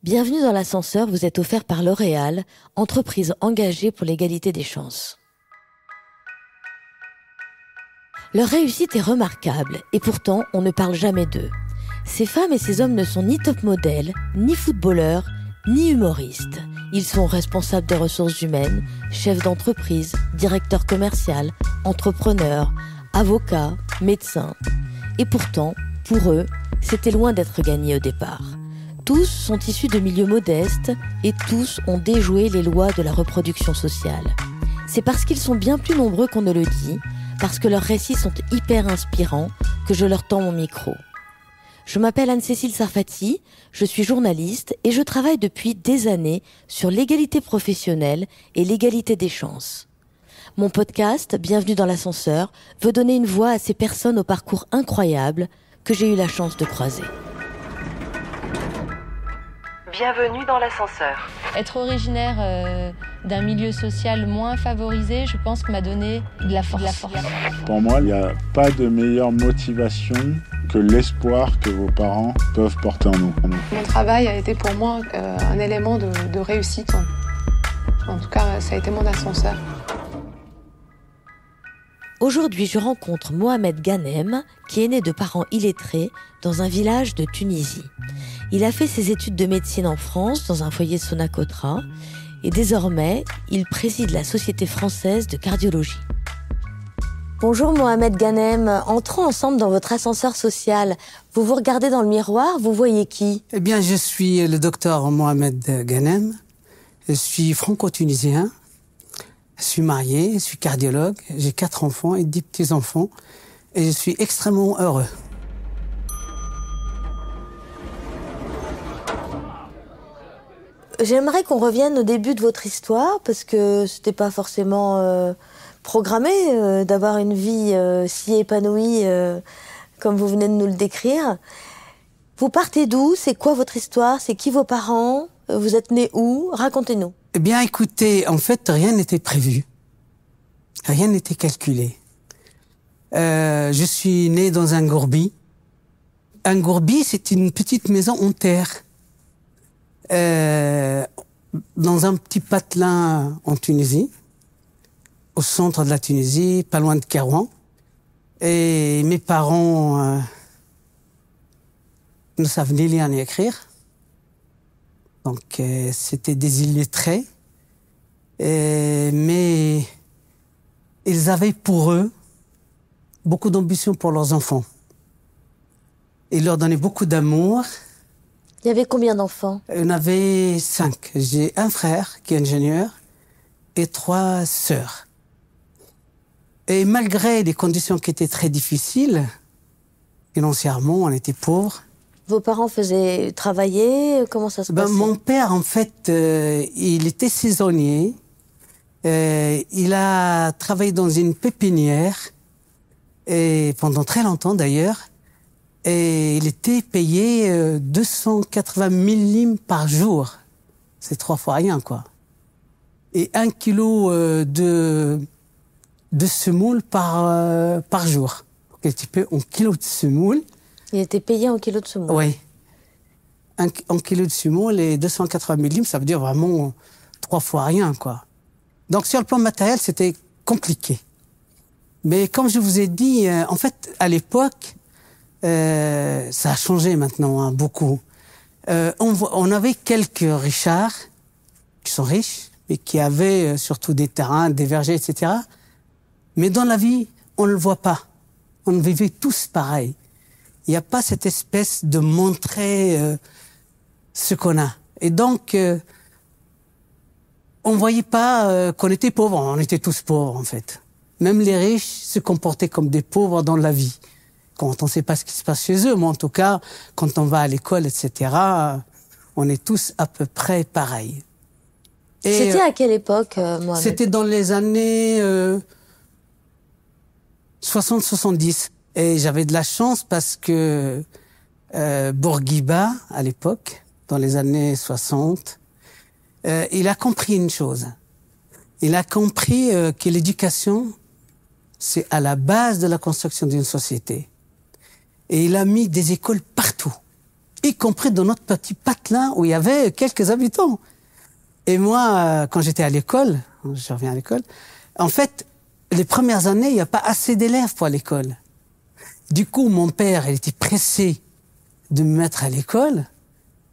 Bienvenue dans l'ascenseur, vous êtes offert par L'Oréal, entreprise engagée pour l'égalité des chances. Leur réussite est remarquable et pourtant on ne parle jamais d'eux. Ces femmes et ces hommes ne sont ni top modèles, ni footballeurs, ni humoristes. Ils sont responsables des ressources humaines, chefs d'entreprise, directeurs commerciaux, entrepreneurs, avocats, médecins. Et pourtant, pour eux, c'était loin d'être gagné au départ. Tous sont issus de milieux modestes et tous ont déjoué les lois de la reproduction sociale. C'est parce qu'ils sont bien plus nombreux qu'on ne le dit, parce que leurs récits sont hyper inspirants, que je leur tends mon micro. Je m'appelle Anne-Cécile Sarfati, je suis journaliste et je travaille depuis des années sur l'égalité professionnelle et l'égalité des chances. Mon podcast, Bienvenue dans l'ascenseur, veut donner une voix à ces personnes au parcours incroyable que j'ai eu la chance de croiser. Bienvenue dans l'ascenseur. Être originaire d'un milieu social moins favorisé, je pense que m'a donné de la force. Pour moi, il n'y a pas de meilleure motivation que l'espoir que vos parents peuvent porter en nous. Mon travail a été pour moi un élément de réussite. En tout cas, ça a été mon ascenseur. Aujourd'hui, je rencontre Mohamed Ghanem, qui est né de parents illettrés dans un village de Tunisie. Il a fait ses études de médecine en France, dans un foyer Sonacotra, et désormais, il préside la Société française de cardiologie. Bonjour Mohamed Ghanem, entrons ensemble dans votre ascenseur social. Vous vous regardez dans le miroir, vous voyez qui ? Eh bien, je suis le docteur Mohamed Ghanem, je suis franco-tunisien. Je suis marié, je suis cardiologue, j'ai 4 enfants et 10 petits-enfants et je suis extrêmement heureux. J'aimerais qu'on revienne au début de votre histoire parce que c'était pas forcément programmé d'avoir une vie si épanouie comme vous venez de nous le décrire. Vous partez d'où ? C'est quoi votre histoire ? C'est qui vos parents ? Vous êtes né où ? Racontez-nous. Eh bien, écoutez, en fait, rien n'était prévu. Rien n'était calculé. Je suis né dans un gourbi. Un gourbi, c'est une petite maison en terre. Dans un petit patelin en Tunisie, au centre de la Tunisie, pas loin de Kairouan. Et mes parents ne savent ni lire ni écrire. Donc, c'était des illettrés. Mais ils avaient pour eux beaucoup d'ambition pour leurs enfants. Ils leur donnaient beaucoup d'amour. Il y avait combien d'enfants ? Il y en avait 5. J'ai un frère qui est ingénieur et 3 sœurs. Et malgré les conditions qui étaient très difficiles, financièrement, on était pauvres. Vos parents faisaient travailler ? Comment ça se passait ? Mon père, en fait, il était saisonnier. Il a travaillé dans une pépinière, et pendant très longtemps d'ailleurs. Et il était payé 280 millim par jour. C'est 3 fois rien, quoi. Et 1 kilo de semoule par jour. Donc, un petit peu en kilo de semoule. Il était payé en kilos de semoule. Oui. 1 kilo de semoule et 280 millim, ça veut dire vraiment 3 fois rien, quoi. Donc, sur le plan matériel, c'était compliqué. Mais comme je vous ai dit, en fait, à l'époque, ça a changé maintenant, hein, beaucoup. On avait quelques richards qui sont riches, mais qui avaient surtout des terrains, des vergers, etc. Mais dans la vie, on ne le voit pas. On vivait tous pareil. Il n'y a pas cette espèce de montrer ce qu'on a. Et donc, on ne voyait pas qu'on était pauvres. On était tous pauvres, en fait. Même les riches se comportaient comme des pauvres dans la vie. Quand on ne sait pas ce qui se passe chez eux, mais en tout cas, quand on va à l'école, etc., on est tous à peu près pareils. C'était à quelle époque, Mohamed ? C'était dans les années 60-70. Et j'avais de la chance parce que Bourguiba, à l'époque, dans les années 60, il a compris une chose. Il a compris que l'éducation, c'est à la base de la construction d'une société. Et il a mis des écoles partout. y compris dans notre petit patelin où il y avait quelques habitants. Et moi, quand j'étais à l'école, je reviens à l'école, en fait, les premières années, il n'y a pas assez d'élèves pour l'école. Du coup, mon père, il était pressé de me mettre à l'école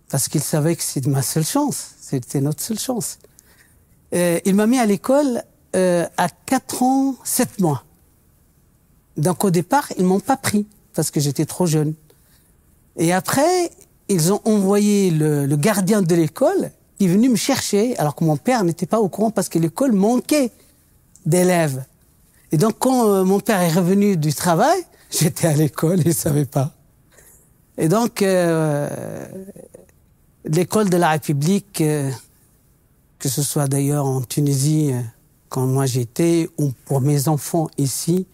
parce qu'il savait que c'était ma seule chance. C'était notre seule chance. Il m'a mis à l'école à 4 ans, 7 mois. Donc au départ, ils m'ont pas pris parce que j'étais trop jeune. Et après, ils ont envoyé le gardien de l'école qui est venu me chercher alors que mon père n'était pas au courant parce que l'école manquait d'élèves. Et donc quand mon père est revenu du travail, j'étais à l'école et il savait pas. Et donc l'école de la République, que ce soit d'ailleurs en Tunisie quand moi j'étais ou pour mes enfants ici,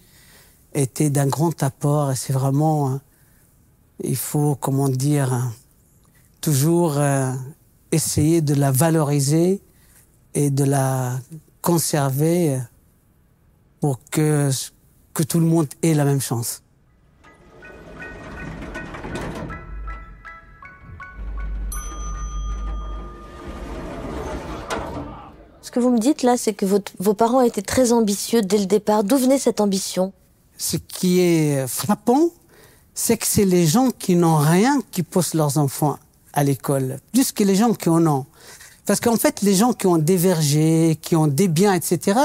était d'un grand apport. Et c'est vraiment, il faut, comment dire, toujours essayer de la valoriser et de la conserver pour que tout le monde ait la même chance. Ce que vous me dites là, c'est que vos parents étaient très ambitieux dès le départ. D'où venait cette ambition? Ce qui est frappant, c'est que c'est les gens qui n'ont rien qui poussent leurs enfants à l'école, plus que les gens qui en ont. Parce qu'en fait, les gens qui ont des vergers, qui ont des biens, etc.,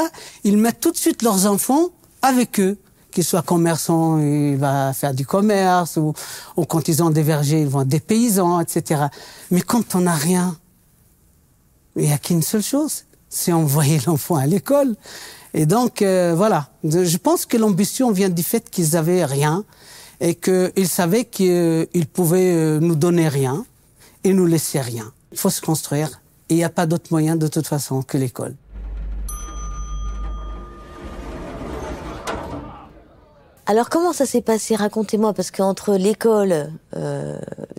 ils mettent tout de suite leurs enfants avec eux. Qu'ils soient commerçants, ils vont faire du commerce, ou quand ils ont des vergers, ils vont être des paysans, etc. Mais quand on n'a rien, il n'y a qu'une seule chose, c'est envoyer l'enfant à l'école. Et donc, voilà. Je pense que l'ambition vient du fait qu'ils n'avaient rien et qu'ils savaient qu'ils pouvaient nous donner rien et nous laisser rien. Il faut se construire et il n'y a pas d'autre moyen de toute façon que l'école. Alors comment ça s'est passé? Racontez-moi, parce qu'entre l'école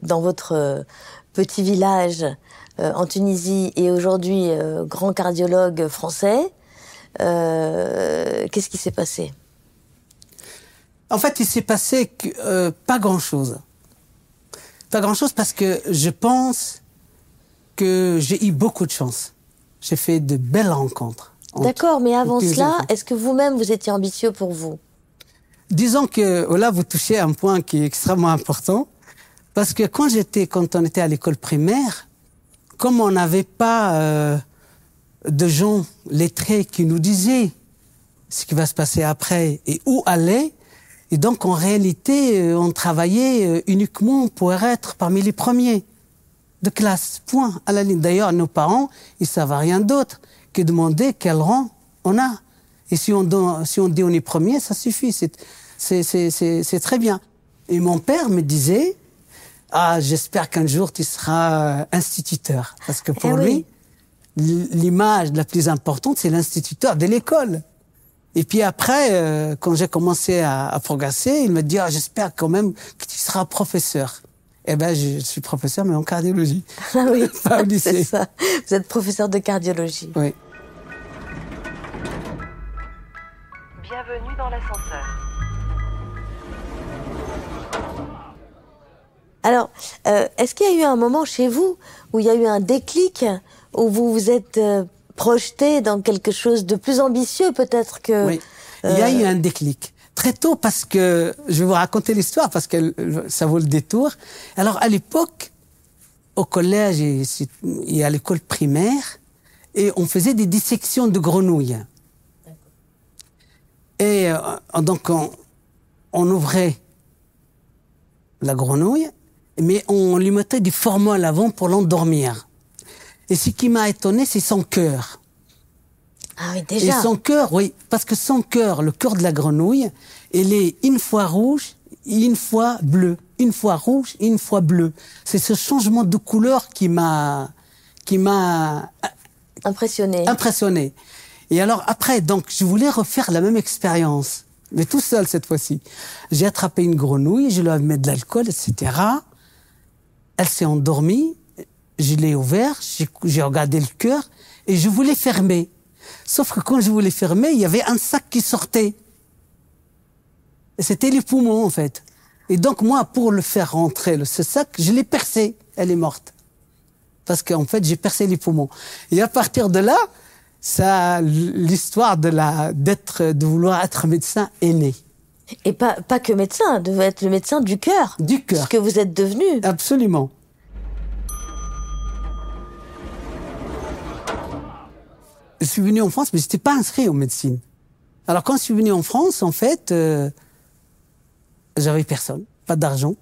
dans votre petit village en Tunisie et aujourd'hui grand cardiologue français, qu'est-ce qui s'est passé? En fait, il s'est passé pas grand-chose. Pas grand-chose parce que je pense que j'ai eu beaucoup de chance. J'ai fait de belles rencontres. D'accord, mais avant cela, est-ce que vous-même, vous étiez ambitieux pour vous? Disons que là, vous touchez un point qui est extrêmement important. Parce que quand on était à l'école primaire, comme on n'avait pas de gens lettrés qui nous disaient ce qui va se passer après et où aller, et donc en réalité, on travaillait uniquement pour être parmi les premiers de classe, point, à la ligne. D'ailleurs, nos parents, ils savent rien d'autre que demander quel rang on a. Et si on dit on est premier, ça suffit, c'est très bien. Et mon père me disait, j'espère qu'un jour tu seras instituteur. Parce que pour lui, l'image la plus importante, c'est l'instituteur de l'école. Et puis après, quand j'ai commencé à progresser, il me dit, j'espère quand même que tu seras professeur. Eh ben, je suis professeur, mais en cardiologie. Ah oui, pas au lycée. C'est ça. Vous êtes professeur de cardiologie. Oui. Bienvenue dans l'ascenseur. Alors, est-ce qu'il y a eu un moment chez vous où il y a eu un déclic, où vous vous êtes projeté dans quelque chose de plus ambitieux, peut-être que... Oui, il y a eu un déclic. Très tôt, parce que... Je vais vous raconter l'histoire, parce que ça vaut le détour. Alors, à l'époque, au collège et à l'école primaire, et on faisait des dissections de grenouilles. Et donc, on ouvrait la grenouille, mais on lui mettait du formol avant pour l'endormir. Et ce qui m'a étonné, c'est son cœur. Ah oui, déjà. Et son cœur, oui, parce que son cœur, le cœur de la grenouille, il est une fois rouge et une fois bleu. Une fois rouge et une fois bleu. C'est ce changement de couleur qui m'a impressionné. Et alors après, donc, je voulais refaire la même expérience, mais tout seul cette fois-ci. J'ai attrapé une grenouille, je lui ai mis de l'alcool, etc. Elle s'est endormie, je l'ai ouvert, j'ai regardé le cœur et je voulais fermer. Sauf que quand je voulais fermer, il y avait un sac qui sortait. Et c'était les poumons, en fait. Et donc, moi, pour le faire rentrer, ce sac, je l'ai percé. Elle est morte. Parce qu'en fait, j'ai percé les poumons. Et à partir de là, l'histoire de vouloir être médecin est née. Et pas que médecin, de être le médecin du cœur. Du cœur. Ce que vous êtes devenu. Absolument. Je suis venu en France, mais je n'étais pas inscrit en médecine. Alors, quand je suis venu en France, en fait, j'avais personne, pas d'argent.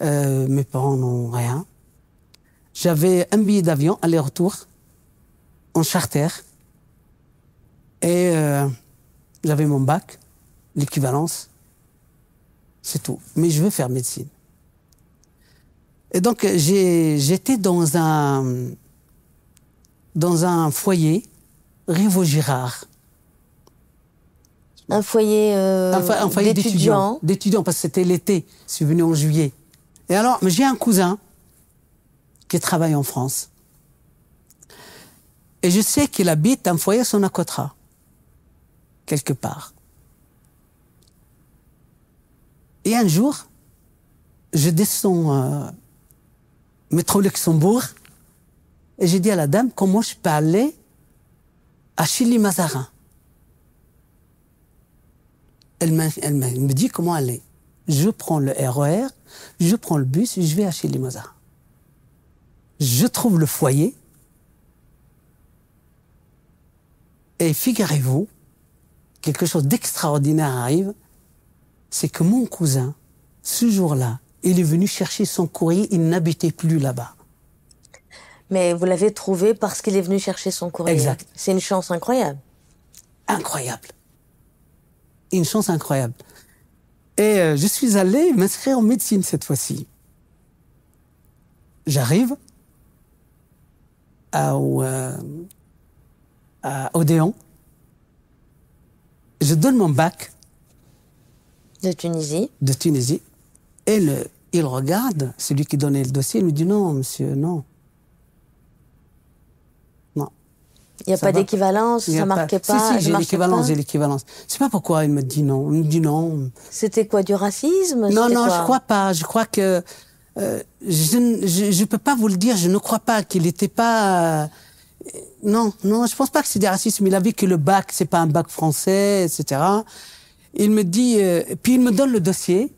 Mes parents n'ont rien. J'avais un billet d'avion, aller-retour, en charter. Et j'avais mon bac, l'équivalence. C'est tout. Mais je veux faire médecine. Et donc, j'étais dans un foyer, rue Vaugirard. Un foyer, un foyer d'étudiants, parce que c'était l'été. Je suis venu en juillet. Et alors, j'ai un cousin qui travaille en France. Et je sais qu'il habite un foyer à Sonacotra, quelque part. Et un jour, je descends métro Luxembourg et j'ai dit à la dame comment je peux aller à Chilly-Mazarin. Elle me dit comment aller. Je prends le RER, je prends le bus et je vais à Chilly-Mazarin. Je trouve le foyer. Et figurez-vous, quelque chose d'extraordinaire arrive, c'est que mon cousin, ce jour-là, il est venu chercher son courrier, il n'habitait plus là-bas. Mais vous l'avez trouvé parce qu'il est venu chercher son courrier. Exact. C'est une chance incroyable. Incroyable. Une chance incroyable. Et je suis allé m'inscrire en médecine cette fois-ci. J'arrive à Odéon. Je donne mon bac. De Tunisie. De Tunisie. Et il regarde, celui qui donnait le dossier, il me dit non, monsieur, non. Non. Il n'y a pas d'équivalence, ça marquait pas. Si, j'ai l'équivalence, j'ai l'équivalence. Je sais pas pourquoi il me dit non. Il me dit non. C'était quoi, du racisme? Non, je crois pas. Je crois que je peux pas vous le dire. Je ne crois pas qu'il était pas. Non, je pense pas que c'est des racismes. Il avait que le bac, c'est pas un bac français, etc. Il me dit, puis il me donne le dossier.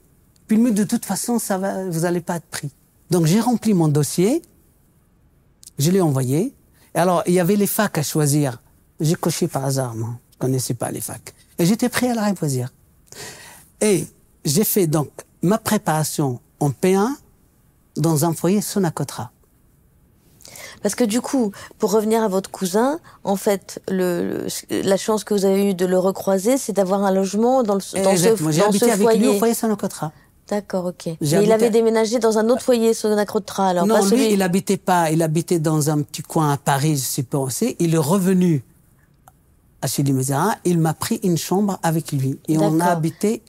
Puis il me dit de toute façon, ça va, vous allez pas être pris. Donc j'ai rempli mon dossier. Je l'ai envoyé. Et alors, il y avait les facs à choisir. J'ai coché par hasard, moi. Je connaissais pas les facs. Et j'étais prêt à la choisir. Et j'ai fait donc ma préparation en P1 dans un foyer Sonacotra. Parce que du coup, pour revenir à votre cousin, en fait, la chance que vous avez eue de le recroiser, c'est d'avoir un logement dans ce foyer. J'ai habité avec lui au foyer Sonacotra. D'accord, ok. Mais il avait déménagé dans un autre foyer Sonacotra, alors non, pas celui... lui, il habitait pas. Il habitait dans un petit coin à Paris, je sais pas où c'est. Il est revenu à Chilly-Mazarin. Il m'a pris une chambre avec lui. Et on a habité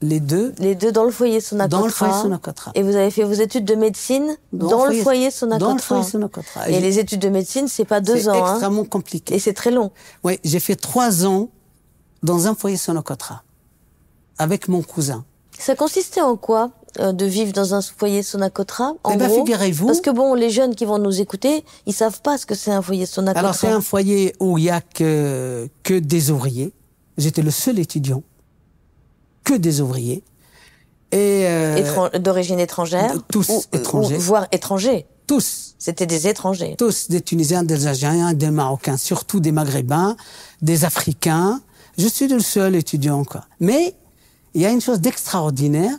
les deux. Les deux dans le foyer Sonacotra. Dans le foyer Sonacotra. Et vous avez fait vos études de médecine dans le foyer Sonacotra. Dans le foyer Sonacotra. Et les études de médecine, c'est pas 2 ans. C'est extrêmement compliqué. Et c'est très long. Oui, j'ai fait 3 ans dans un foyer Sonacotra. Avec mon cousin. Ça consistait en quoi de vivre dans un foyer Sonacotra, en gros, figurez-vous. Parce que bon, les jeunes qui vont nous écouter, ils savent pas ce que c'est un foyer Sonacotra. Alors c'est un foyer où il y a que des ouvriers. J'étais le seul étudiant. Que des ouvriers. Et d'origine étrangère. Tous étrangers. Voire étrangers. Tous. C'était des étrangers. Tous, des Tunisiens, des Algériens, des Marocains, surtout des Maghrébins, des Africains. Je suis le seul étudiant, quoi. Mais il y a une chose d'extraordinaire,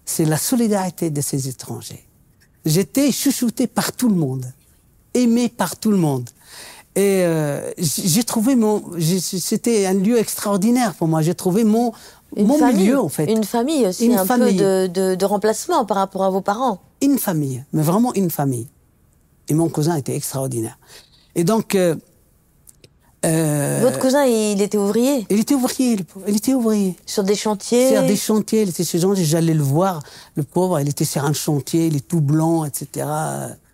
c'est la solidarité de ces étrangers. J'étais chouchouté par tout le monde, aimé par tout le monde. Et j'ai trouvé c'était un lieu extraordinaire pour moi. J'ai trouvé mon milieu, en fait. Une famille aussi, peu de remplacement par rapport à vos parents. Une famille, mais vraiment une famille. Et mon cousin était extraordinaire. Et donc... Votre cousin, il était ouvrier? Il était ouvrier. Sur des chantiers? Sur des chantiers, il était chez gens, j'allais le voir, le pauvre, il était sur un chantier, il est tout blanc, etc.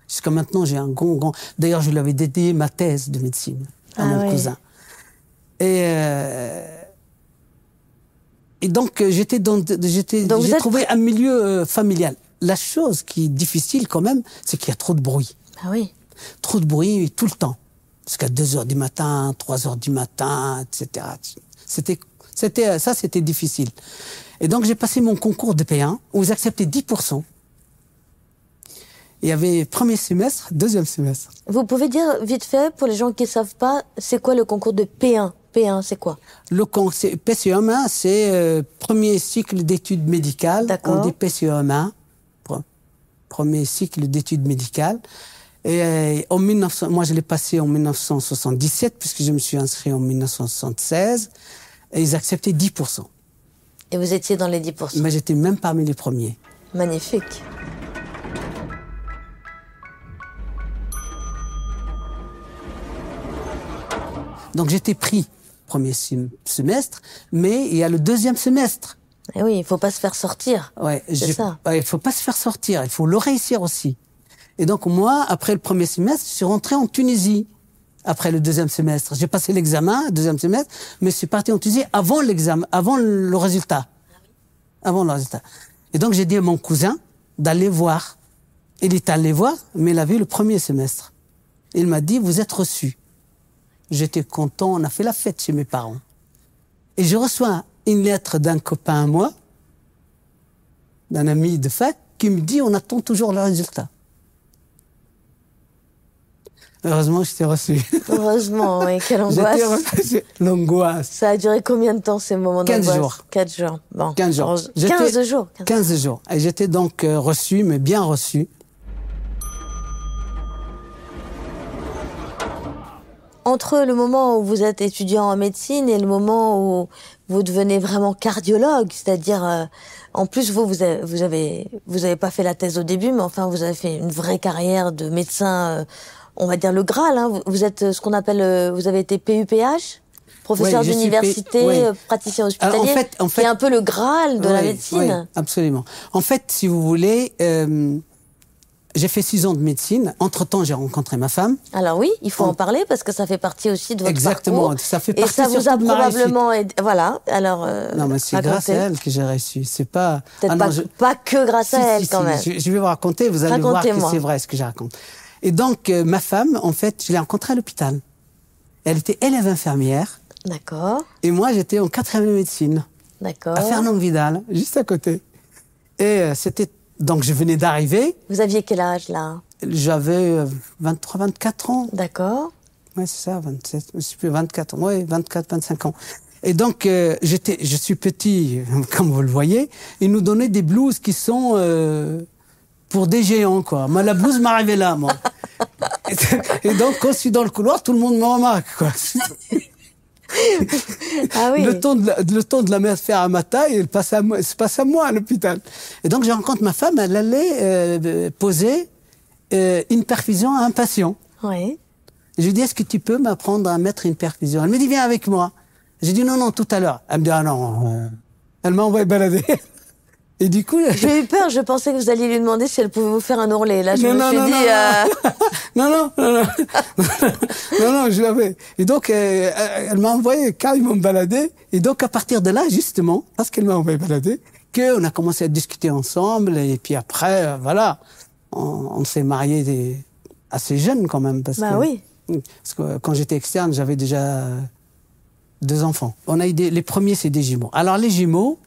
Jusqu'à maintenant, j'ai un grand... D'ailleurs, je lui avais dédié ma thèse de médecine à mon cousin. Et Et donc, j'ai trouvé un milieu familial. La chose qui est difficile quand même, c'est qu'il y a trop de bruit. Ah oui. Trop de bruit tout le temps. Jusqu'à 2h du matin, 3h du matin, etc. C'était difficile. Et donc, j'ai passé mon concours de P1, où ils acceptaient 10%. Il y avait premier semestre, deuxième semestre. Vous pouvez dire vite fait, pour les gens qui ne savent pas, c'est quoi le concours de P1 ? P1, c'est quoi ? Le PCE1, c'est premier cycle d'études médicales. D'accord. On dit PCE1, premier cycle d'études médicales. Et moi, je l'ai passé en 1977, puisque je me suis inscrit en 1976. Et ils acceptaient 10%. Et vous étiez dans les 10%. Mais j'étais même parmi les premiers. Magnifique. Donc j'étais pris premier semestre, mais il y a le deuxième semestre. Et oui, il faut pas se faire sortir. Ouais, c'est ça. Il faut pas se faire sortir, il faut le réussir aussi. Et donc moi, après le premier semestre, je suis rentré en Tunisie. Après le deuxième semestre, j'ai passé l'examen, deuxième semestre, mais je suis parti en Tunisie avant l'examen, avant le résultat. Avant le résultat. Et donc j'ai dit à mon cousin d'aller voir. Il est allé voir, mais il a vu le premier semestre. Il m'a dit, vous êtes reçu. J'étais content, on a fait la fête chez mes parents. Et je reçois une lettre d'un copain à moi, d'un ami de fac, qui me dit, on attend toujours le résultat. Heureusement, j'étais reçu. Heureusement, oui, quelle angoisse. L'angoisse. Ça a duré combien de temps, ces moments d'angoisse ? 15 jours. 4 jours. Bon. 15 jours. 15 jours. 15 jours. Et j'étais donc reçu, mais bien reçu. Entre le moment où vous êtes étudiant en médecine et le moment où vous devenez vraiment cardiologue, c'est-à-dire, en plus vous avez pas fait la thèse au début, mais enfin vous avez fait une vraie carrière de médecin, on va dire le Graal. Hein. Vous êtes ce qu'on appelle, vous avez été PUPH, professeur d'université, praticien hospitalier, alors, en fait, qui est un peu le Graal de la médecine. Oui, absolument. En fait, si vous voulez. J'ai fait 6 ans de médecine. Entre-temps, j'ai rencontré ma femme. Alors oui, il faut en parler parce que ça fait partie aussi de votre Exactement, parcours. ça fait partie. Et ça vous a probablement aidé. Voilà. Alors. Non, mais c'est grâce à elle que j'ai réussi. C'est pas. Peut-être pas que grâce à elle quand même. Je vais vous raconter. Vous allez voir que c'est vrai ce que je raconte. Et donc ma femme, en fait, je l'ai rencontrée à l'hôpital. Elle était élève infirmière. D'accord. Et moi, j'étais en 4e de médecine. D'accord. À Fernand-Vidal, juste à côté. Et c'était. Donc, je venais d'arriver. Vous aviez quel âge, là ? J'avais 23, 24 ans. D'accord. Oui, c'est ça, 27, je sais plus, 24 ans. Oui, 24, 25 ans. Et donc, je suis petit, comme vous le voyez. Ils nous donnaient des blouses qui sont pour des géants, quoi. Moi, la blouse m'arrivait là, moi. Et donc, quand je suis dans le couloir, tout le monde me remarque, quoi. Ah oui. Le temps de la mettre faire à ma taille, elle passe à moi à l'hôpital. Et donc, je rencontre ma femme, elle allait poser une perfusion à un patient. Oui. Je lui dis, est-ce que tu peux m'apprendre à mettre une perfusion ? Elle me dit, viens avec moi. J'ai dit, non, tout à l'heure. Elle me dit, ah non. Elle m'a envoyé balader. Et du coup... J'ai eu peur, je pensais que vous alliez lui demander si elle pouvait vous faire un ourlet. Là, je me suis dit... Non, je l'avais. Et donc, elle m'a envoyé carrément me balader. Et donc, à partir de là, justement, parce qu'elle m'a envoyé balader, qu'on a commencé à discuter ensemble. Et puis après, voilà, on s'est mariés assez jeunes quand même. Parce que quand j'étais externe, j'avais déjà 2 enfants. On a eu les premiers, c'est des jumeaux. Alors, les jumeaux...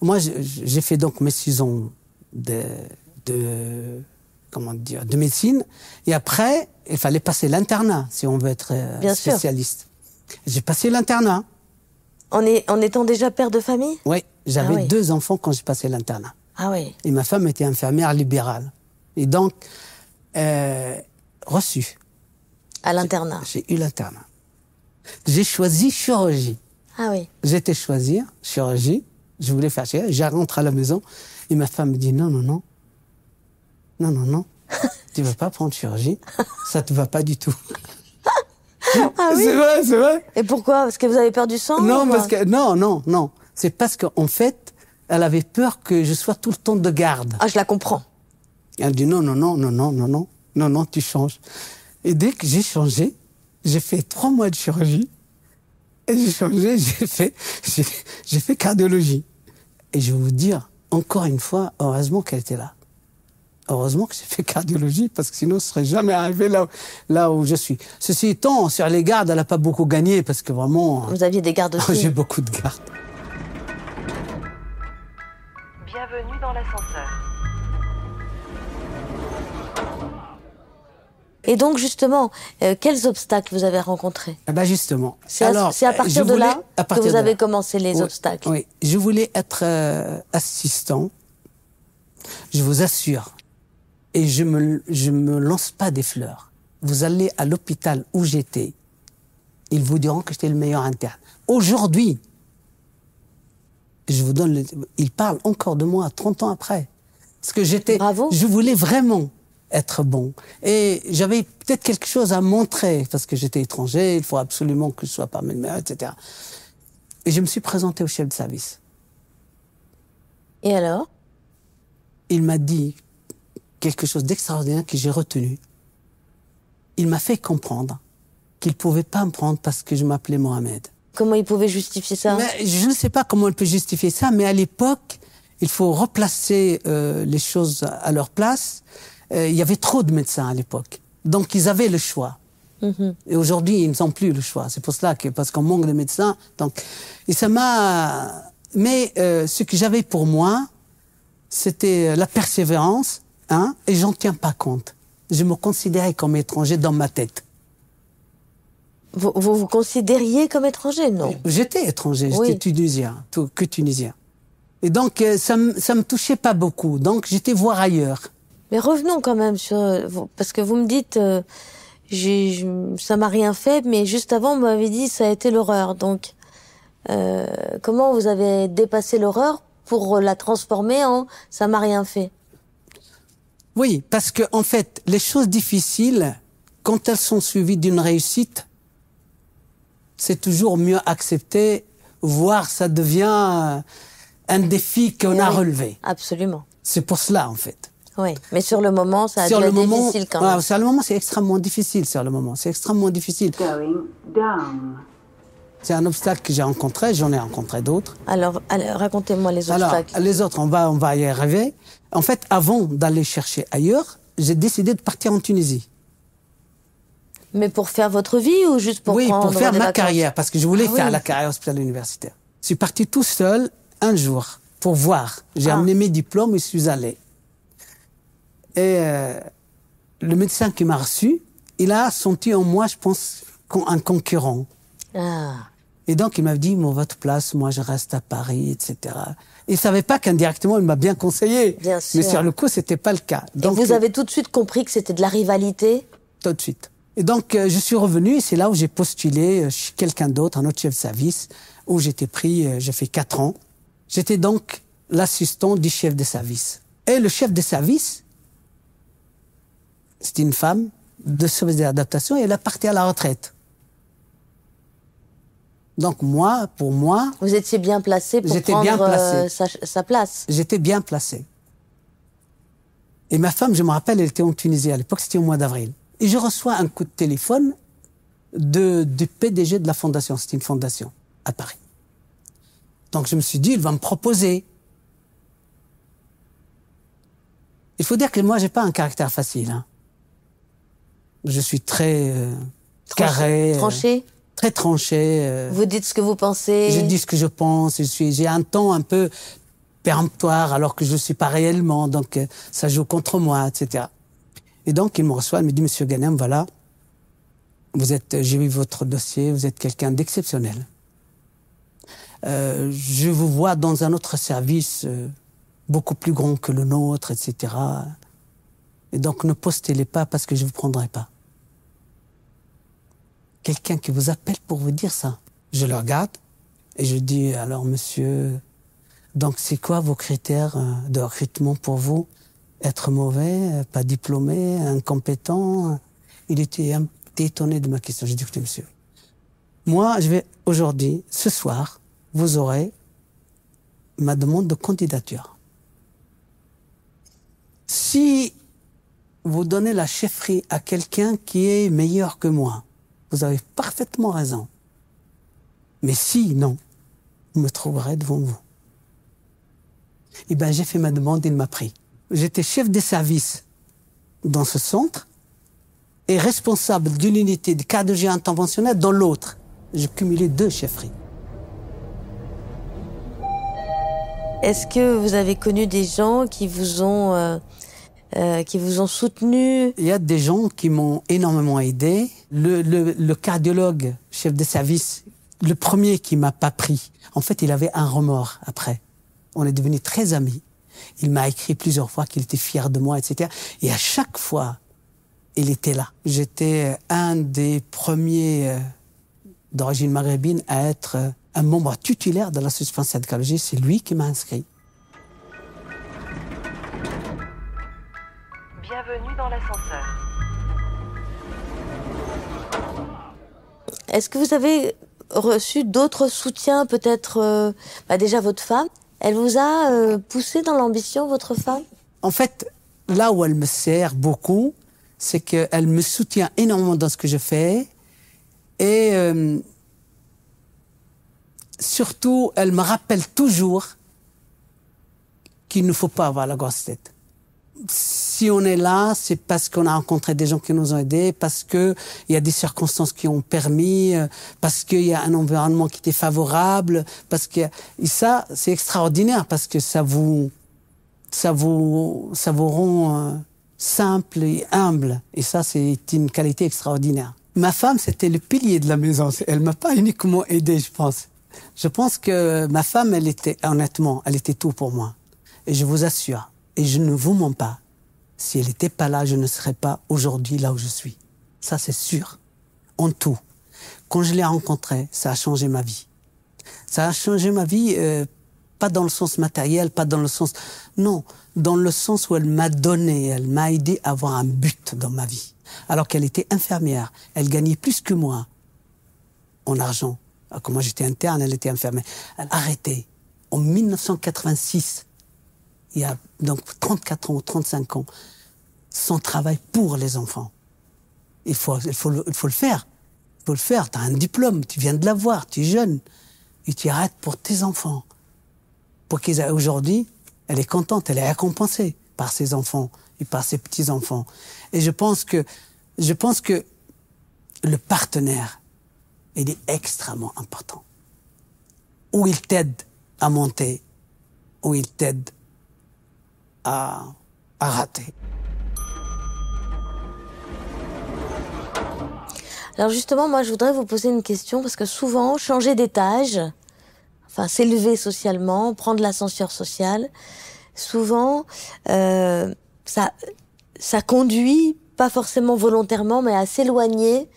Moi, j'ai fait donc mes 6 ans de médecine. Et après, il fallait passer l'internat, si on veut être spécialiste. J'ai passé l'internat. En étant déjà père de famille ? Oui, j'avais 2 enfants quand j'ai passé l'internat. Ah oui. Et ma femme était infirmière libérale. Et donc, reçue. À l'internat ? J'ai eu l'internat. J'ai choisi chirurgie. Ah oui. J'étais choisir chirurgie. Je voulais faire chirurgie. Je rentre à la maison et ma femme me dit non. Tu ne vas pas prendre chirurgie. Ça ne te va pas du tout. Ah oui. C'est vrai. Et pourquoi ? Parce que vous avez peur du sang ? Non, non. C'est parce qu'en fait, elle avait peur que je sois tout le temps de garde. Ah, je la comprends. Elle dit non, tu changes. Et dès que j'ai changé, j'ai fait 3 mois de chirurgie. Et j'ai changé, j'ai fait cardiologie. Et je vais vous dire, encore une fois, heureusement qu'elle était là. Heureusement que j'ai fait cardiologie, parce que sinon, je ne serais jamais arrivé là où je suis. Ceci étant, sur les gardes, elle n'a pas beaucoup gagné, parce que vraiment... Vous aviez des gardes aussi. J'ai beaucoup de gardes. Bienvenue dans l'ascenseur. Et donc, justement, quels obstacles vous avez rencontrés? Eh ben justement. C'est à partir de là que vous avez commencé les obstacles. Oui, je voulais être assistant. Je vous assure. Et je me lance pas des fleurs. Vous allez à l'hôpital où j'étais, ils vous diront que j'étais le meilleur interne. Aujourd'hui, je vous donne, ils parlent encore de moi 30 ans après. Parce que je voulais vraiment être bon. Et j'avais peut-être quelque chose à montrer, parce que j'étais étranger, il faut absolument que je sois parmi les meilleurs, etc. Et je me suis présenté au chef de service. Et alors? Il m'a dit quelque chose d'extraordinaire que j'ai retenu. Il m'a fait comprendre qu'il ne pouvait pas me prendre parce que je m'appelais Mohamed. Comment il pouvait justifier ça? Mais je ne sais pas comment il peut justifier ça, mais à l'époque, il faut replacer les choses à leur place. Il y avait trop de médecins à l'époque. Donc, ils avaient le choix. Et aujourd'hui, ils n'ont plus le choix. C'est pour cela que, parce qu'on manque de médecins. Donc, et ça m'a... Mais ce que j'avais pour moi, c'était la persévérance, hein, et j'en tiens pas compte. Je me considérais comme étranger dans ma tête. Vous considériez comme étranger, non? J'étais étranger, j'étais tunisien, que tunisien. Et donc, ça me touchait pas beaucoup. Donc, j'étais voir ailleurs. Mais revenons quand même parce que vous me dites, ça m'a rien fait, mais juste avant, vous m'avez dit, ça a été l'horreur. Donc, comment vous avez dépassé l'horreur pour la transformer en ça m'a rien fait? Oui, parce que en fait, les choses difficiles, quand elles sont suivies d'une réussite, c'est toujours mieux accepté, voire ça devient un défi qu'on a relevé. Absolument. C'est pour cela, en fait. Oui, mais sur le moment, ça a dû être difficile quand même. Sur le moment, c'est extrêmement difficile, sur le moment. C'est extrêmement difficile. Going down. C'est un obstacle que j'ai rencontré, j'en ai rencontré d'autres. Alors racontez-moi les obstacles. Alors, les autres, on va y arriver. En fait, avant d'aller chercher ailleurs, j'ai décidé de partir en Tunisie. Mais pour faire votre vie ou juste pour prendre pour faire des ma vacances? carrière, parce que je voulais faire la carrière hospitalière universitaire. Je suis parti tout seul un jour pour voir. J'ai amené mes diplômes et je suis allé. Et le médecin qui m'a reçu, il a senti en moi, je pense, un concurrent. Et donc, il m'a dit, à votre place, moi, je reste à Paris, etc. Il ne savait pas qu'indirectement, il m'a bien conseillé. Bien sûr. Mais sur le coup, ce n'était pas le cas. Donc, vous avez tout de suite compris que c'était de la rivalité? Tout de suite. Et donc, je suis revenu, et c'est là où j'ai postulé chez quelqu'un d'autre, un autre chef de service, où j'étais pris, j'ai fait 4 ans. J'étais donc l'assistant du chef de service. Et le chef de service, c'était une femme de service d'adaptation, et elle a parti à la retraite. Donc pour moi... Vous étiez bien placé pour prendre sa place? J'étais bien placé. Et ma femme, je me rappelle, elle était en Tunisie à l'époque, c'était au mois d'avril. Et je reçois un coup de téléphone du PDG de la fondation. C'était une fondation à Paris. Donc je me suis dit, il va me proposer. Il faut dire que moi, j'ai pas un caractère facile. Hein. Je suis très carré. Tranché? Très tranché. Vous dites ce que vous pensez? Je dis ce que je pense. J'ai un ton un peu péremptoire alors que je ne suis pas réellement. Donc ça joue contre moi, etc. Et donc il me reçoit, il me dit, Monsieur Ghanem, voilà, j'ai vu votre dossier, vous êtes quelqu'un d'exceptionnel. Je vous vois dans un autre service beaucoup plus grand que le nôtre, etc. Et donc ne postulez pas parce que je ne vous prendrai pas. Quelqu'un qui vous appelle pour vous dire ça. Je le regarde et je dis, alors monsieur, donc c'est quoi vos critères de recrutement pour vous? Être mauvais, pas diplômé, incompétent? Il était étonné de ma question. J'ai dit, écoutez monsieur, moi je vais aujourd'hui, ce soir, vous aurez ma demande de candidature. Si vous donnez la chefferie à quelqu'un qui est meilleur que moi, vous avez parfaitement raison. Mais si, non, vous me trouverez devant vous. Eh bien, j'ai fait ma demande, il m'a pris. J'étais chef de service dans ce centre et responsable d'une unité de cardiologie interventionnelle dans l'autre. J'ai cumulé 2 chefferies. Est-ce que vous avez connu des gens qui vous ont soutenu? Il y a des gens qui m'ont énormément aidé. Le cardiologue, chef de service, le premier qui m'a pas pris, en fait, il avait un remords après. On est devenus très amis. Il m'a écrit plusieurs fois qu'il était fier de moi, etc. Et à chaque fois, il était là. J'étais un des premiers d'origine maghrébine à être un membre titulaire de l'association française de cardiologie. C'est lui qui m'a inscrit. Bienvenue dans l'ascenseur. Est-ce que vous avez reçu d'autres soutiens, peut-être déjà votre femme? Elle vous a poussé dans l'ambition, votre femme? En fait, là où elle me sert beaucoup, c'est qu'elle me soutient énormément dans ce que je fais. Et surtout, elle me rappelle toujours qu'il ne faut pas avoir la grosse tête. Si on est là, c'est parce qu'on a rencontré des gens qui nous ont aidés, parce qu'il y a des circonstances qui ont permis, parce qu'il y a un environnement qui était favorable, et ça, c'est extraordinaire, parce que ça vous rend simple et humble. Et ça, c'est une qualité extraordinaire. Ma femme, c'était le pilier de la maison. Elle m'a pas uniquement aidé, je pense. Je pense que ma femme, honnêtement, elle était tout pour moi. Et je vous assure, et je ne vous mens pas, si elle n'était pas là, je ne serais pas aujourd'hui là où je suis. Ça, c'est sûr. En tout. Quand je l'ai rencontrée, ça a changé ma vie. Ça a changé ma vie, pas dans le sens matériel, pas dans le sens... Non, dans le sens où elle m'a donné, elle m'a aidé à avoir un but dans ma vie. Alors qu'elle était infirmière, elle gagnait plus que moi en argent. Alors que moi, j'étais interne, elle était infirmière. Elle a arrêté en 1986. Il y a donc 34 ans ou 35 ans, son travail pour les enfants. Il faut le faire. Il faut le faire. Tu as un diplôme, tu viens de l'avoir, tu es jeune. Et tu arrêtes pour tes enfants. Pour qu'ils aient aujourd'hui, elle est contente, elle est récompensée par ses enfants et par ses petits-enfants. Et je pense que le partenaire, il est extrêmement important. Ou il t'aide à monter, ou il t'aide à rater. Alors justement, moi, je voudrais vous poser une question, parce que souvent, changer d'étage, enfin, s'élever socialement, prendre l'ascenseur social, souvent, ça conduit, pas forcément volontairement, mais à s'éloigner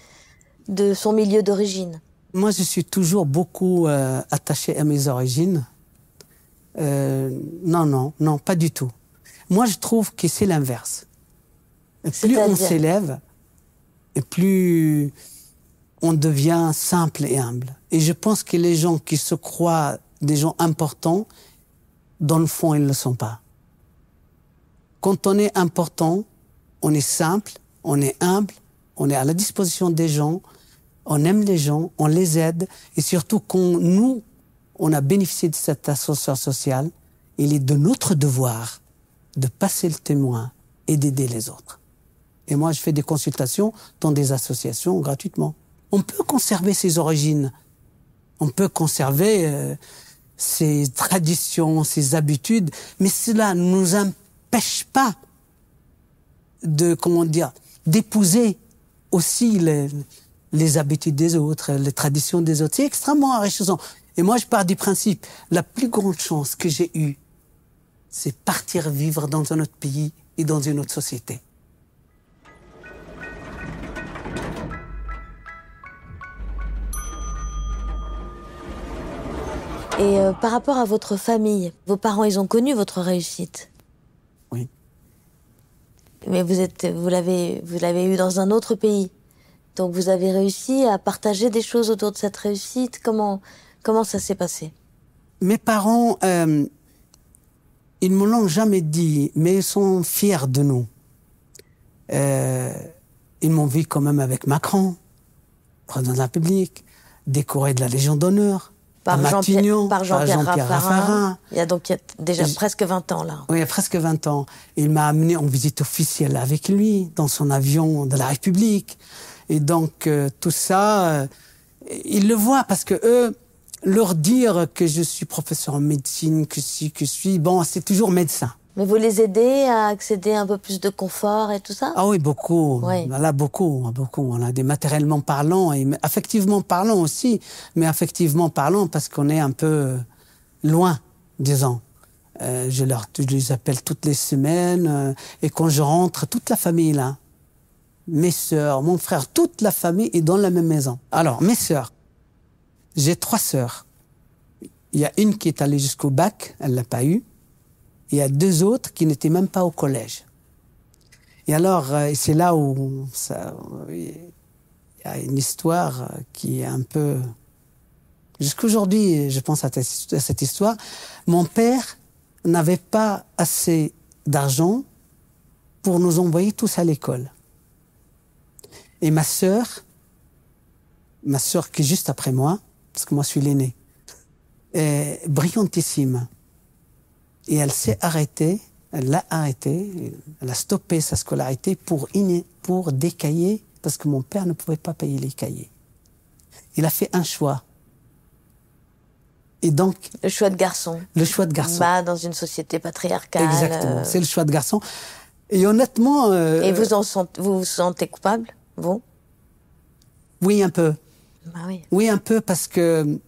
de son milieu d'origine. Moi, je suis toujours beaucoup attaché à mes origines. Non, pas du tout. Moi, je trouve que c'est l'inverse. Plus on s'élève, et plus on devient simple et humble. Et je pense que les gens qui se croient des gens importants, dans le fond, ils ne le sont pas. Quand on est important, on est simple, on est humble, on est à la disposition des gens, on aime les gens, on les aide, et surtout quand nous, on a bénéficié de cette ascenseur social, il est de notre devoir de passer le témoin et d'aider les autres. Et moi, je fais des consultations dans des associations gratuitement. On peut conserver ses origines, on peut conserver ses traditions, ses habitudes, mais cela ne nous empêche pas d'épouser aussi les habitudes des autres, les traditions des autres. C'est extrêmement enrichissant. Et moi, je pars du principe, la plus grande chance que j'ai eue, c'est partir vivre dans un autre pays et dans une autre société. Et par rapport à votre famille, vos parents, ils ont connu votre réussite? Oui. Mais vous l'avez eu dans un autre pays. Donc vous avez réussi à partager des choses autour de cette réussite. Comment ça s'est passé? Mes parents, ils ne me l'ont jamais dit, mais ils sont fiers de nous. Ils m'ont vu quand même avec Macron, président de la République, décoré de la Légion d'honneur. Par Jean-Pierre Raffarin. Il y a déjà presque 20 ans, là. Oui, il y a presque 20 ans. Il m'a amené en visite officielle avec lui, dans son avion de la République. Et donc, tout ça, ils le voient, parce que eux, leur dire que je suis professeur en médecine, que je suis... Bon, c'est toujours médecin. Mais vous les aidez à accéder à un peu plus de confort et tout ça? Ah oui, beaucoup. Oui. Là, beaucoup. On a des matériellement parlant et affectivement parlant aussi. Mais affectivement parlant parce qu'on est un peu loin, disons. Je les appelle toutes les semaines. Et quand je rentre, toute la famille là. Mes sœurs, mon frère, toute la famille est dans la même maison. Alors, mes sœurs. J'ai 3 sœurs. Il y a une qui est allée jusqu'au bac, elle l'a pas eu. Il y a 2 autres qui n'étaient même pas au collège. Et alors, c'est là où il y a une histoire qui est un peu... Jusqu'aujourd'hui, je pense à cette histoire. Mon père n'avait pas assez d'argent pour nous envoyer tous à l'école. Et ma sœur qui est juste après moi, parce que moi je suis l'aîné, est brillantissime. Et elle s'est arrêtée, elle l'a arrêtée, elle a stoppé sa scolarité pour des cahiers, parce que mon père ne pouvait pas payer les cahiers. Il a fait un choix. Et donc... Le choix de garçon. Le choix de garçon. Bah, dans une société patriarcale. Exactement, c'est le choix de garçon. Et honnêtement... Et vous vous sentez coupable, vous? Oui, un peu. Bah oui. Oui, un peu, parce que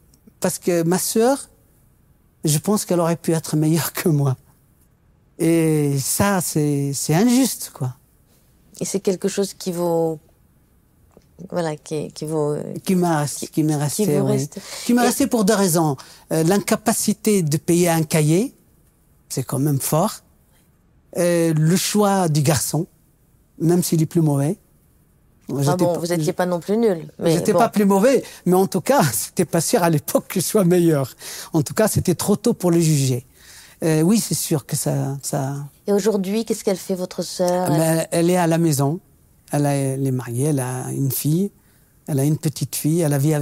ma sœur, je pense qu'elle aurait pu être meilleure que moi. Et ça, c'est injuste, quoi. Et c'est quelque chose qui vous... Voilà, qui m'est resté. Qui m'est resté pour 2 raisons. L'incapacité de payer un cahier, c'est quand même fort. Le choix du garçon, même s'il est plus mauvais. Vous n'étiez pas non plus nul. J'étais pas plus mauvais, mais en tout cas, c'était pas sûr à l'époque que je sois meilleur. En tout cas, c'était trop tôt pour le juger. Oui, c'est sûr que ça... Et aujourd'hui, qu'est-ce qu'elle fait, votre sœur? Elle est à la maison. Elle est mariée, elle a une fille, elle a une petite fille, elle vit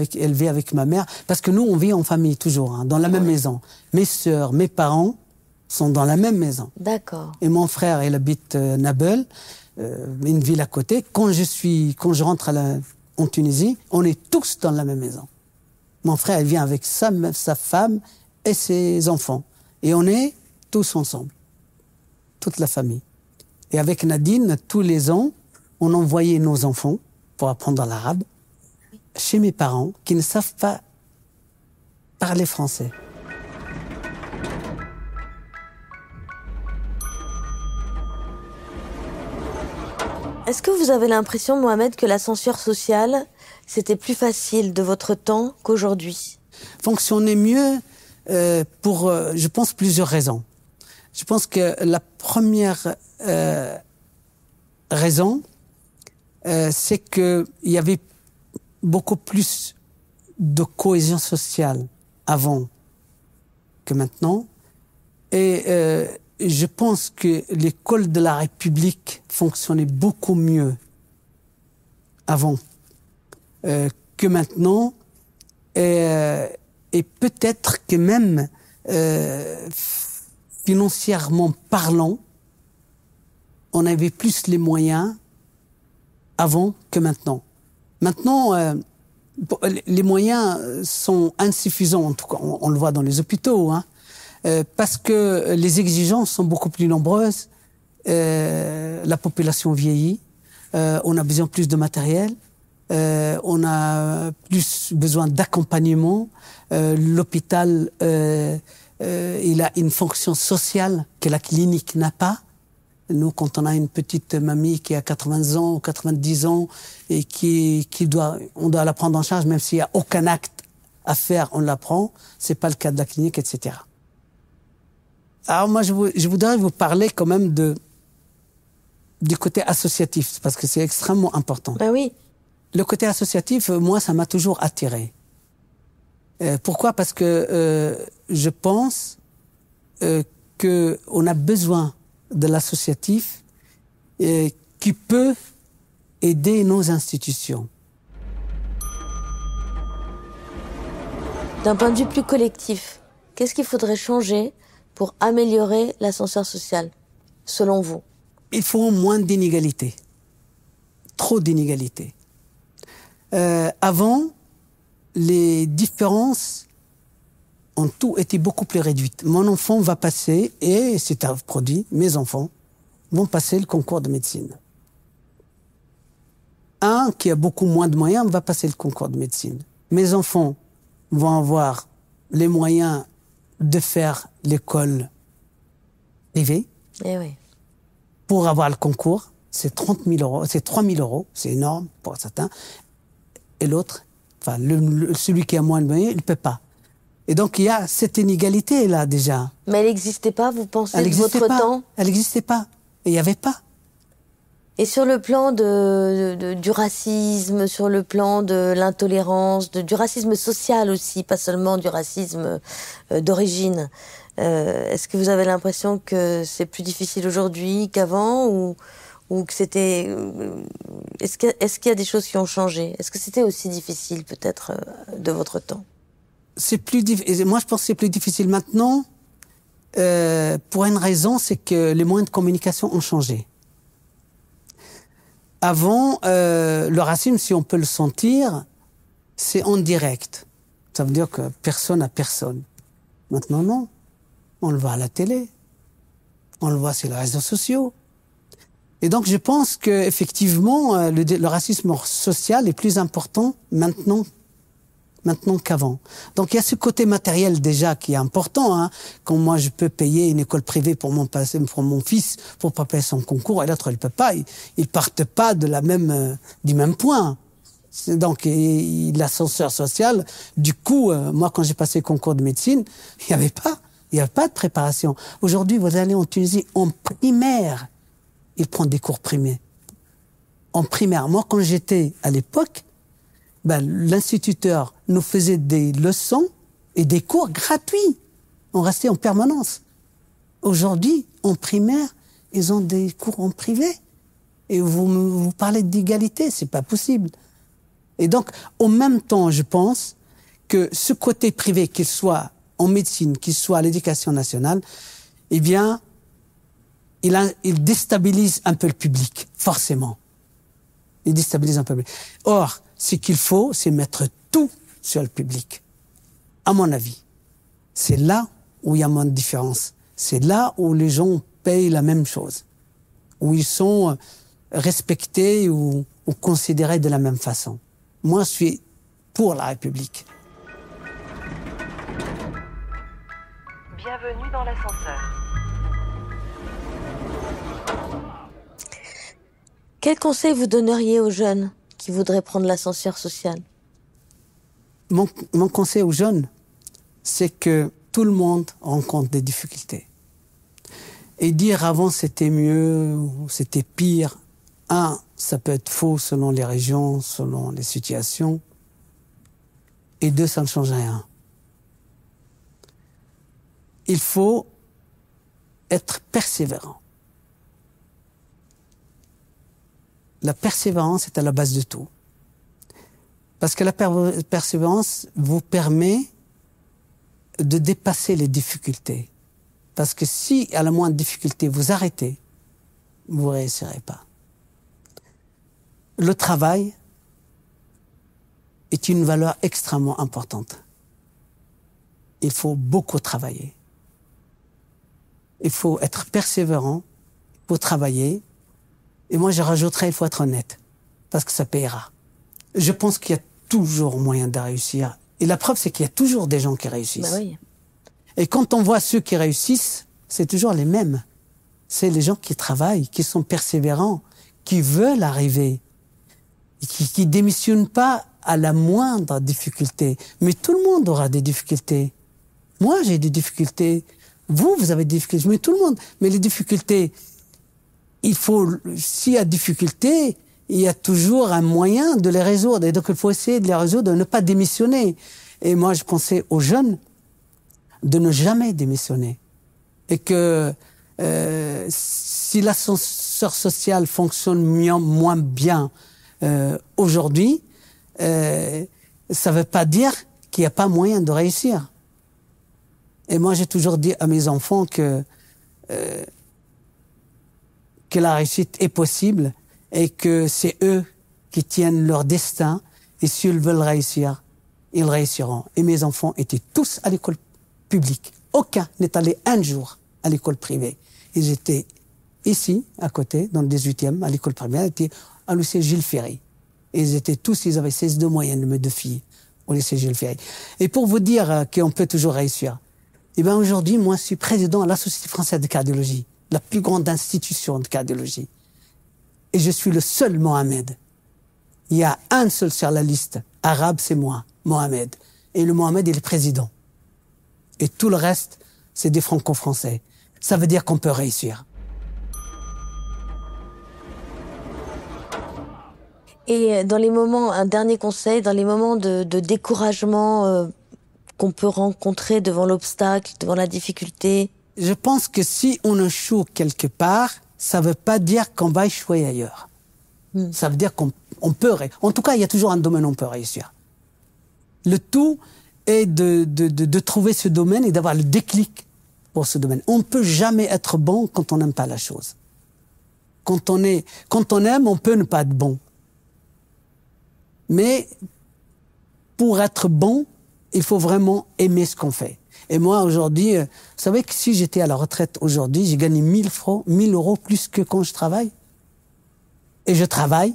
avec ma mère. Parce que nous, on vit en famille toujours, hein, dans la même maison. Mes sœurs, mes parents sont dans la même maison. D'accord. Et mon frère, il habite Nabeul, une ville à côté. Quand je rentre en Tunisie, on est tous dans la même maison. Mon frère, il vient avec sa femme et ses enfants. Et on est tous ensemble. Toute la famille. Et avec Nadine, tous les ans, on envoyait nos enfants pour apprendre l'arabe chez mes parents qui ne savent pas parler français. Est-ce que vous avez l'impression, Mohamed, que l'ascenseur social, c'était plus facile de votre temps qu'aujourd'hui? Fonctionnait mieux pour, je pense, plusieurs raisons. Je pense que la première raison, c'est qu'il y avait beaucoup plus de cohésion sociale avant que maintenant. Et je pense que l'école de la République fonctionnait beaucoup mieux avant que maintenant. Et peut-être que même financièrement parlant, on avait plus les moyens avant que maintenant. Maintenant, les moyens sont insuffisants, en tout cas, on le voit dans les hôpitaux, hein, parce que les exigences sont beaucoup plus nombreuses, la population vieillit, on a besoin plus de matériel, on a plus besoin d'accompagnement, l'hôpital, il a une fonction sociale que la clinique n'a pas. Nous, quand on a une petite mamie qui a 80 ans ou 90 ans et on doit la prendre en charge, même s'il n'y a aucun acte à faire, on la prend. C'est pas le cas de la clinique, etc. Alors moi, je voudrais vous parler quand même du côté associatif, parce que c'est extrêmement important. Ben oui. Le côté associatif, moi, ça m'a toujours attiré. Pourquoi? Parce que je pense qu'on a besoin de l'associatif qui peut aider nos institutions. D'un point de vue plus collectif, qu'est-ce qu'il faudrait changer pour améliorer l'ascenseur social, selon vous? Il faut moins d'inégalités. Trop d'inégalités. Avant, les différences en tout étaient beaucoup plus réduites. Mon enfant va passer, et c'est un produit, mes enfants vont passer le concours de médecine. Un qui a beaucoup moins de moyens va passer le concours de médecine. Mes enfants vont avoir les moyens de faire l'école privée. Eh oui. Pour avoir le concours, c'est 30 000 euros, c'est 3 000 euros, c'est énorme pour certains. Et l'autre, enfin, celui qui a moins de moyens, il ne peut pas. Et donc, il y a cette inégalité-là, déjà. Mais elle n'existait pas, vous pensez, de votre temps? Elle n'existait pas. Et il n'y avait pas. Et sur le plan du racisme, sur le plan de l'intolérance, du racisme social aussi, pas seulement du racisme d'origine, est-ce que vous avez l'impression que c'est plus difficile aujourd'hui qu'avant ou que c'était... Est-ce qu'il y a des choses qui ont changé? Est-ce que c'était aussi difficile peut-être de votre temps? C'est plus difficile. Moi, je pense que c'est plus difficile maintenant pour une raison, c'est que les moyens de communication ont changé. Avant, le racisme, si on peut le sentir, c'est en direct. Ça veut dire que personne à personne. Maintenant, non. On le voit à la télé. On le voit sur les réseaux sociaux. Et donc, je pense qu'effectivement, le racisme social est plus important maintenant qu'avant. Donc, il y a ce côté matériel déjà qui est important. Hein. Quand moi, je peux payer une école privée pour mon fils pour pas payer son concours, et l'autre, il peut pas. Ils partent pas du même point. Donc, l'ascenseur social, du coup, moi, quand j'ai passé le concours de médecine, il n'y avait pas de préparation. Aujourd'hui, vous allez en Tunisie, en primaire, ils prennent des cours primaires. En primaire. Moi, quand j'étais à l'époque, l'instituteur nous faisait des leçons et des cours gratuits. On restait en permanence. Aujourd'hui, en primaire, ils ont des cours en privé. Et vous parlez d'égalité, c'est pas possible. Et donc, en même temps, je pense que ce côté privé, qu'il soit en médecine, qu'il soit à l'éducation nationale, eh bien, il déstabilise un peu le public, forcément. Il déstabilise un peu le public. Or, ce qu'il faut, c'est mettre tout sur le public. À mon avis. C'est là où il y a moins de différence. C'est là où les gens payent la même chose. Où ils sont respectés ou considérés de la même façon. Moi, je suis pour la République. Bienvenue dans l'ascenseur. Quel conseil vous donneriez aux jeunes qui voudraient prendre l'ascenseur social? Mon conseil aux jeunes, c'est que tout le monde rencontre des difficultés. Et dire avant c'était mieux ou c'était pire, ça peut être faux selon les régions, selon les situations. Et deux, ça ne change rien. Il faut être persévérant. La persévérance est à la base de tout. Parce que la persévérance vous permet de dépasser les difficultés. Parce que si, à la moindre difficulté, vous arrêtez, vous ne réussirez pas. Le travail est une valeur extrêmement importante. Il faut beaucoup travailler. Il faut être persévérant, il faut travailler. Et moi, je rajouterais, il faut être honnête, parce que ça payera. Je pense qu'il y a toujours moyen de réussir. Et la preuve, c'est qu'il y a toujours des gens qui réussissent. Bah oui. Et quand on voit ceux qui réussissent, c'est toujours les mêmes. C'est les gens qui travaillent, qui sont persévérants, qui veulent arriver, qui démissionnent pas à la moindre difficulté. Mais tout le monde aura des difficultés. Moi, j'ai des difficultés. Vous avez des difficultés. Mais tout le monde. Mais les difficultés, s'il y a difficulté, il y a toujours un moyen de les résoudre. Et donc, il faut essayer de les résoudre, de ne pas démissionner. Et moi, je conseille aux jeunes de ne jamais démissionner. Et que si l'ascenseur social fonctionne moins bien aujourd'hui, ça ne veut pas dire qu'il n'y a pas moyen de réussir. Et moi, j'ai toujours dit à mes enfants que la réussite est possible et que c'est eux qui tiennent leur destin. Et s'ils veulent réussir, ils réussiront. Et mes enfants étaient tous à l'école publique. Aucun n'est allé un jour à l'école privée. Ils étaient ici, à côté, dans le 18e, à l'école primaire, ils étaient au lycée Jules Ferry. Et ils avaient 16 de moyenne, mes deux filles, au lycée Jules Ferry. Et pour vous dire qu'on peut toujours réussir, eh bien aujourd'hui, moi, je suis président de la Société française de cardiologie, la plus grande institution de cardiologie. Et je suis le seul Mohamed. Il y a un seul sur la liste arabe, c'est moi, Mohamed. Et le Mohamed, il est président. Et tout le reste, c'est des franco-français. Ça veut dire qu'on peut réussir. Et dans les moments, un dernier conseil, dans les moments de découragement qu'on peut rencontrer devant l'obstacle, devant la difficulté. Je pense que si on échoue quelque part, ça ne veut pas dire qu'on va échouer ailleurs. Ça veut dire qu'on peut réussir. En tout cas, il y a toujours un domaine où on peut réussir. Le tout est de trouver ce domaine et d'avoir le déclic pour ce domaine. On ne peut jamais être bon quand on n'aime pas la chose. Quand on aime, on peut ne pas être bon. Mais pour être bon, il faut vraiment aimer ce qu'on fait. Et moi, aujourd'hui, vous savez que si j'étais à la retraite aujourd'hui, j'ai gagné 1 000 euros plus que quand je travaille. Et je travaille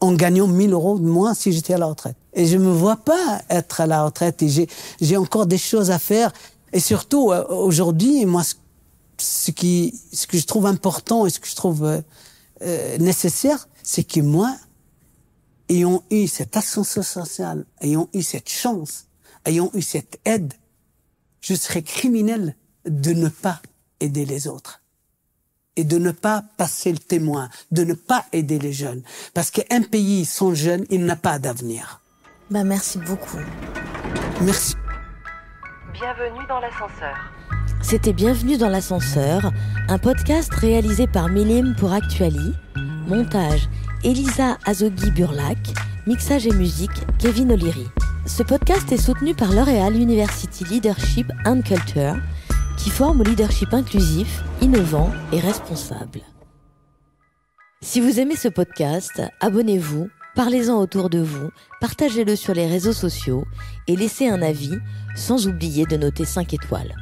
en gagnant 1 000 euros de moins si j'étais à la retraite. Et je ne me vois pas être à la retraite. Et j'ai encore des choses à faire. Et surtout, aujourd'hui, moi, ce que je trouve important et ce que je trouve nécessaire, c'est que moi, ayant eu cette ascension sociale, ayant eu cette chance, ayant eu cette aide, je serais criminel de ne pas aider les autres. Et de ne pas passer le témoin, de ne pas aider les jeunes. Parce qu'un pays sans jeunes, il n'a pas d'avenir. Merci beaucoup. Merci. Bienvenue dans l'ascenseur. C'était Bienvenue dans l'ascenseur, un podcast réalisé par Mélim pour Actuali. Montage Elisa Azogui-Burlac, mixage et musique Kevin O'Leary. Ce podcast est soutenu par L'Oréal University Leadership and Culture, qui forme au leadership inclusif, innovant et responsable. Si vous aimez ce podcast, abonnez-vous, parlez-en autour de vous, partagez-le sur les réseaux sociaux et laissez un avis, sans oublier de noter 5 étoiles.